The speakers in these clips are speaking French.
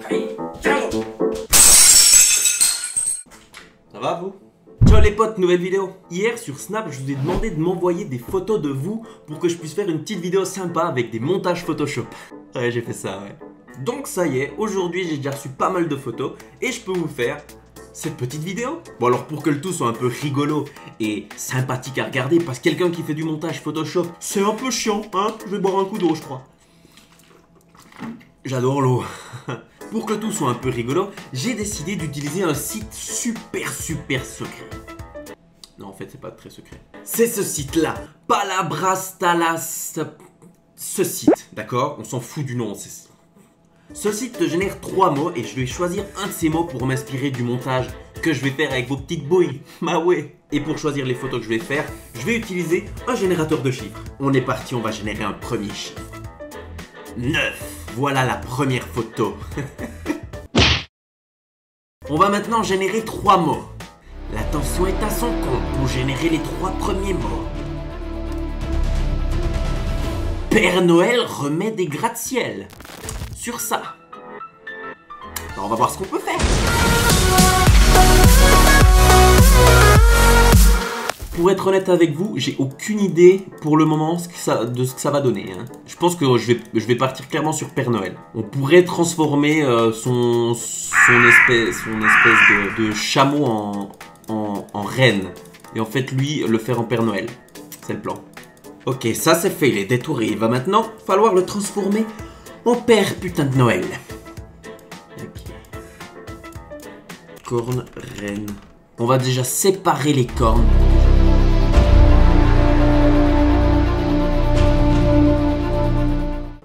Allez, ciao. Ça va vous? Ciao les potes, nouvelle vidéo. Hier sur Snap, je vous ai demandé de m'envoyer des photos de vous pour que je puisse faire une petite vidéo sympa avec des montages Photoshop. Ouais, j'ai fait ça, ouais. Donc ça y est, aujourd'hui j'ai déjà reçu pas mal de photos et je peux vous faire cette petite vidéo. Bon alors pour que le tout soit un peu rigolo et sympathique à regarder, parce que quelqu'un qui fait du montage Photoshop, c'est un peu chiant, hein. Je vais boire un coup d'eau je crois. J'adore l'eau. Pour que tout soit un peu rigolo, j'ai décidé d'utiliser un site super secret. Non, en fait, c'est pas très secret. C'est ce site-là, Palabrastalas. Ce site, d'accord? On s'en fout du nom. Ce site te génère 3 mots et je vais choisir un de ces mots pour m'inspirer du montage que je vais faire avec vos petites bouilles. Bah ouais. Et pour choisir les photos que je vais faire, je vais utiliser un générateur de chiffres. On est parti, on va générer un premier chiffre. 9. Voilà la première photo. On va maintenant générer 3 mots. L'attention est à son compte pour générer les 3 premiers mots. Père Noël remet des gratte-ciel. Sur ça. Alors on va voir ce qu'on peut faire. Pour être honnête avec vous, j'ai aucune idée pour le moment de ce que ça va donner. Hein. Je pense que je vais partir clairement sur Père Noël. On pourrait transformer son espèce de chameau en reine. Et en fait, lui, le faire en Père Noël. C'est le plan. Ok, ça c'est fait, il est détouré. Il va maintenant falloir le transformer en Père putain de Noël. Ok. Corne, reine. On va déjà séparer les cornes.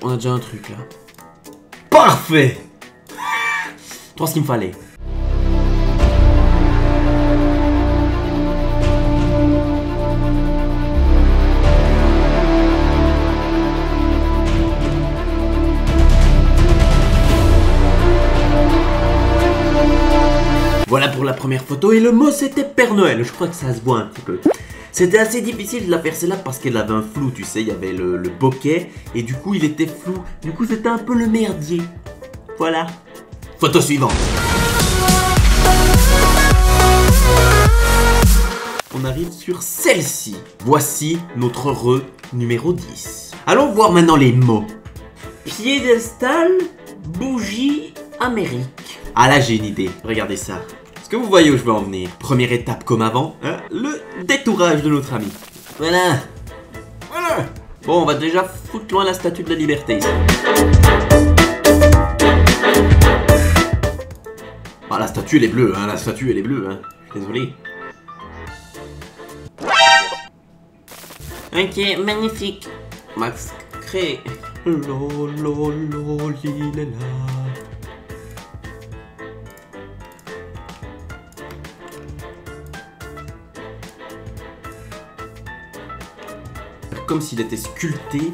On a déjà un truc là. Parfait. Toi ce qu'il me fallait. Voilà pour la première photo et le mot c'était Père Noël. Je crois que ça se voit un petit peu. C'était assez difficile de la faire celle-là parce qu'elle avait un flou, tu sais, il y avait le bokeh et du coup il était flou. Du coup c'était un peu le merdier. Voilà. Photo suivante. On arrive sur celle-ci. Voici notre re numéro 10. Allons voir maintenant les mots. Piédestal, bougie, Amérique. Ah là j'ai une idée, regardez ça. Est-ce que vous voyez où je veux en venir? Première étape comme avant, hein, le détourage de notre ami. Voilà. Voilà. Bon, on va déjà foutre loin la statue de la liberté. Ah, la statue elle est bleue, hein, la statue elle est bleue, hein. Désolé. Ok, magnifique. Max crée. Comme s'il était sculpté,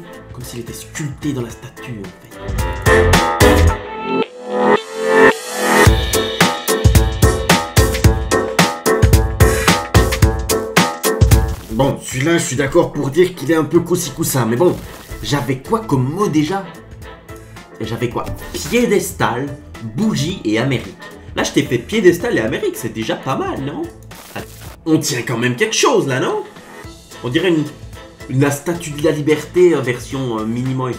dans la statue en fait. Bon, celui-là, je suis d'accord pour dire qu'il est un peu coussi-coussin, mais bon, j'avais quoi comme mot déjà? J'avais quoi? Piédestal, bougie et Amérique. Là, je t'ai fait piédestal et Amérique, c'est déjà pas mal, non? On tient quand même quelque chose là, non? On dirait la statue de la liberté version Minimoys,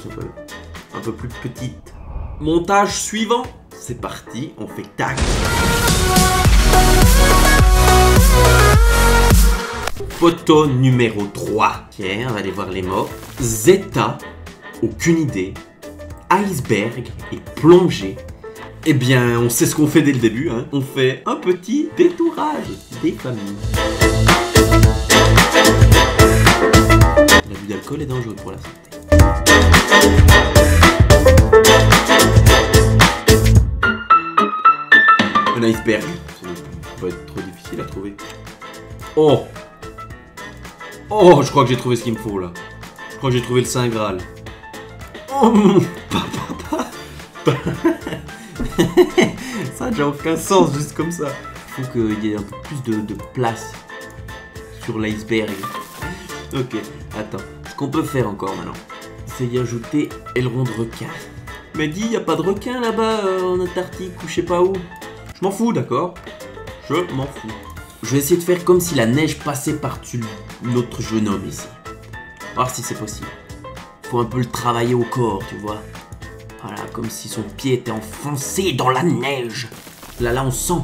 un peu plus petite. Montage suivant. C'est parti, on fait tac. Photo numéro 3. Tiens, on va aller voir les mots. Zeta, aucune idée. Iceberg et plongée. Eh bien, on sait ce qu'on fait dès le début. Hein. On fait un petit détourage des familles. L'abus d'alcool est dangereux pour la santé. Un iceberg. Ça va être trop difficile à trouver. Oh! Oh, je crois que j'ai trouvé ce qu'il me faut là. Je crois que j'ai trouvé le Saint Graal. Oh, ça n'a aucun sens juste comme ça. Il faut qu'il y ait un peu plus de place sur l'iceberg. Ok, attends. Ce qu'on peut faire encore maintenant, c'est y ajouter aileron de requin. m'a dit, y a pas de requin là-bas en Antarctique ou je sais pas où. Je m'en fous, d'accord? Je m'en fous. Je vais essayer de faire comme si la neige passait par-dessus notre jeune homme ici. Voir si c'est possible. Faut un peu le travailler au corps, tu vois. Voilà, comme si son pied était enfoncé dans la neige. Là, on sent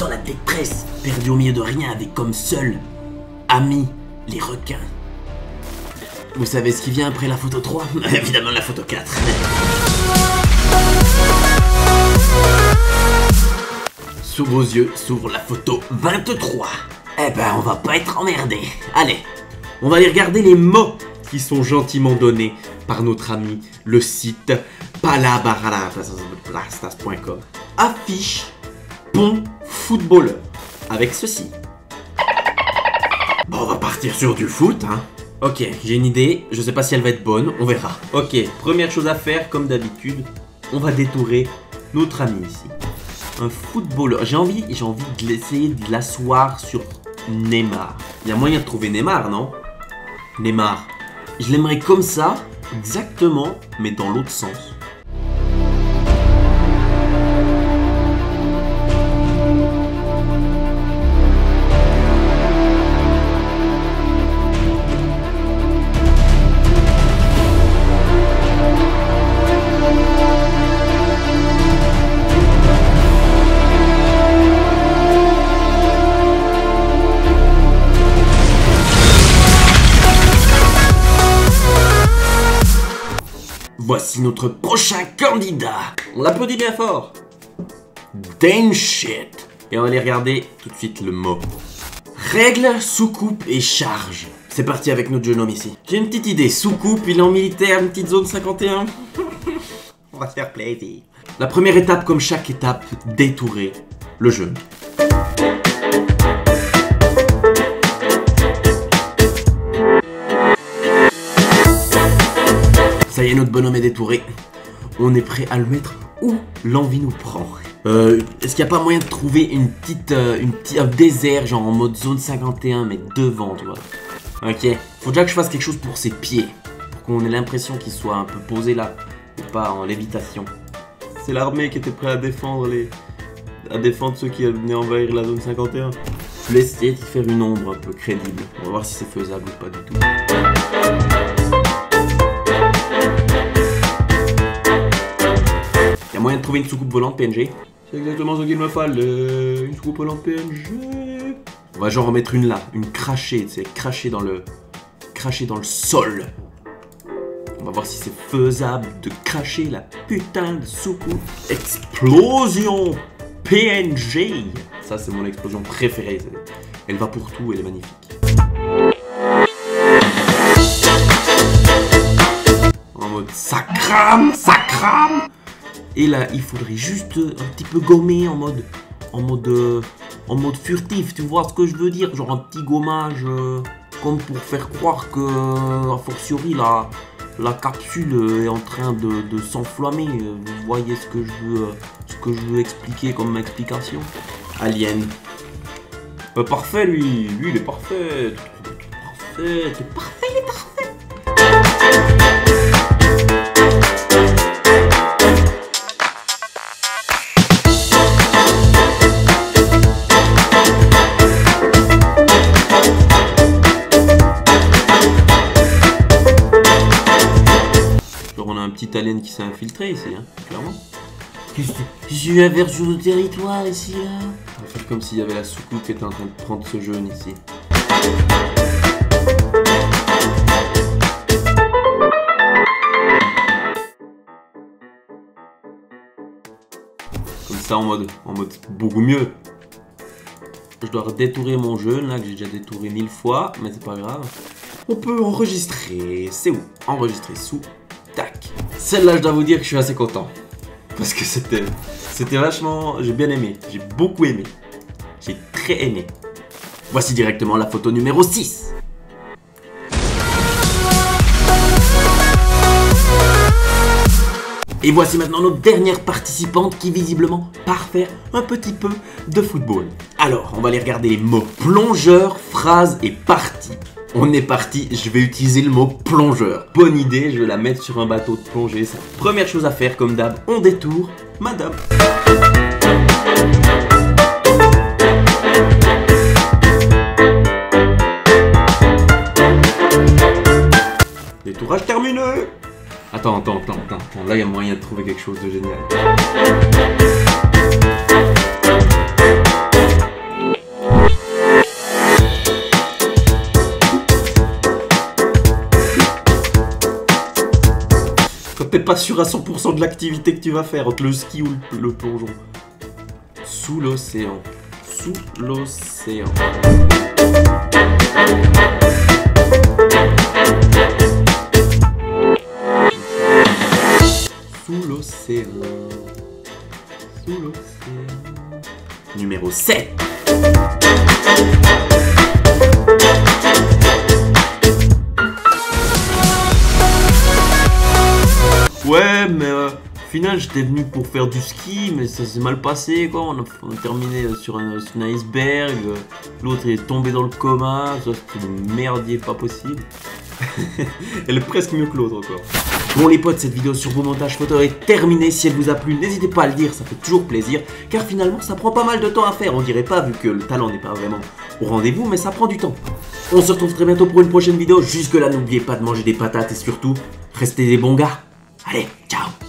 la détresse, perdu au milieu de rien avec comme seul ami les requins. Vous savez ce qui vient après la photo 3? Évidemment la photo 4. Sous vos yeux s'ouvre la photo 23. Eh ben, on va pas être emmerdé. Allez, on va aller regarder les mots qui sont gentiment donnés par notre ami, le site palabrastas.com. Affiche bon footballeur avec ceci. Bon, on va partir sur du foot, hein. Ok, j'ai une idée, je sais pas si elle va être bonne, on verra. Ok, première chose à faire, comme d'habitude, on va détourer notre ami ici. Un footballeur, j'ai envie de l'essayer de l'asseoir sur Neymar. Il y a moyen de trouver Neymar, non? Neymar. Je l'aimerais comme ça, exactement, mais dans l'autre sens. Voici notre prochain candidat. On l'applaudit bien fort. Shit. Et on va aller regarder tout de suite le mot. Règle, soucoupe et charge. C'est parti avec notre jeune homme ici. J'ai une petite idée. Soucoupe, il est en militaire, une petite zone 51. On va se faire plaisir. La première étape, comme chaque étape, détourer le jeune. Ça y est, notre bonhomme est détouré. On est prêt à le mettre où l'envie nous prend. Est-ce qu'il n'y a pas moyen de trouver un désert, genre en mode zone 51, mais devant, tu vois? Ok, faut déjà que je fasse quelque chose pour ses pieds. Pour qu'on ait l'impression qu'il soit un peu posé là, et pas en lévitation. C'est l'armée qui était prête à défendre ceux qui venaient envahir la zone 51. Je vais essayer de faire une ombre un peu crédible. On va voir si c'est faisable ou pas du tout. Il y a moyen de trouver une soucoupe volante PNG. C'est exactement ce qu'il me fallait. Une soucoupe volante PNG. On va genre en mettre une là, une crachée, tu sais, cracher dans le sol. On va voir si c'est faisable de cracher la putain de soucoupe. Explosion PNG. Ça c'est mon explosion préférée. Elle va pour tout, elle est magnifique. En mode ça crame. Et là, il faudrait juste un petit peu gommer en mode furtif, tu vois ce que je veux dire? Genre un petit gommage, comme pour faire croire que, a fortiori, la capsule est en train de s'enflammer. Vous voyez ce que je veux expliquer comme explication? Alien. Parfait, lui il est parfait. Il est parfait. On a un petit alien qui s'est infiltré ici, hein, clairement. J'ai eu la version de territoire ici, là. On va faire comme s'il y avait la soucoupe qui était en train de prendre ce jeune ici. Comme ça, en mode beaucoup mieux. Je dois détourer mon jeune, là, que j'ai déjà détouré 1000 fois, mais c'est pas grave. On peut enregistrer. C'est où? Enregistrer sous. Tac. Celle-là, je dois vous dire que je suis assez content. Parce que c'était vachement... J'ai bien aimé. J'ai beaucoup aimé. J'ai très aimé. Voici directement la photo numéro 6. Et voici maintenant notre dernière participante qui visiblement part faire un petit peu de football. Alors, on va aller regarder les mots. Plongeur, phrase et partie. On est parti, je vais utiliser le mot plongeur. Bonne idée, je vais la mettre sur un bateau de plongée. C'est la première chose à faire, comme d'hab, on détourne madame. Détourage terminé. Attends, là il y a moyen de trouver quelque chose de génial. Quand t'es pas sûr à 100% de l'activité que tu vas faire, entre le ski ou le plongeon. Sous l'océan. Sous l'océan. Sous l'océan. Sous l'océan. Numéro 7. Ouais, mais au final j'étais venu pour faire du ski, mais ça s'est mal passé quoi. On a terminé sur un iceberg. L'autre est tombé dans le coma. Ça c'était une merdier pas possible. Elle est presque mieux que l'autre encore. Bon les potes, cette vidéo sur vos montages photos est terminée. Si elle vous a plu, n'hésitez pas à le dire, ça fait toujours plaisir. Car finalement ça prend pas mal de temps à faire. On dirait pas vu que le talent n'est pas vraiment au rendez-vous, mais ça prend du temps. On se retrouve très bientôt pour une prochaine vidéo. Jusque là, n'oubliez pas de manger des patates et surtout, restez des bons gars. Allez, ciao!